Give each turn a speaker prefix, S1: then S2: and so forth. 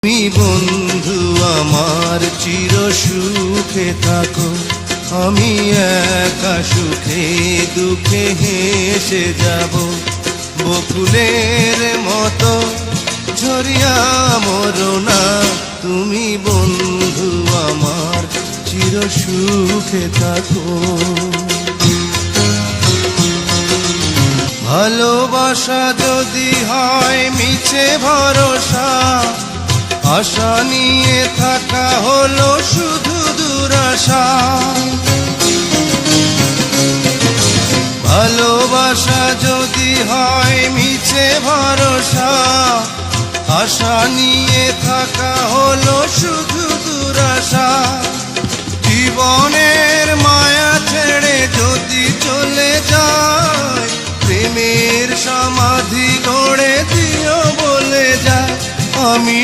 S1: তুমি বন্ধু আমার চির সুখে থাকো, আমি একা সুখে দুঃখে হেসে যাব। বকুলের মতো ঝরিয়া মরো না, তুমি বন্ধু আমার চির সুখে থাকো। ভালোবাসা যদি হয় মিছে ভরসা, আশা নিয়ে থাকা হলো শুধু দুরাশা। ভালোবাসা যদি হয় মিছে ভরসা, আশা নিয়ে থাকা হলো শুধু দুরাশা। জীবনের মায়া ছেড়ে যদি চলে যায়, প্রেমের সমাধি গড়ে দিও বলে যায়। আমি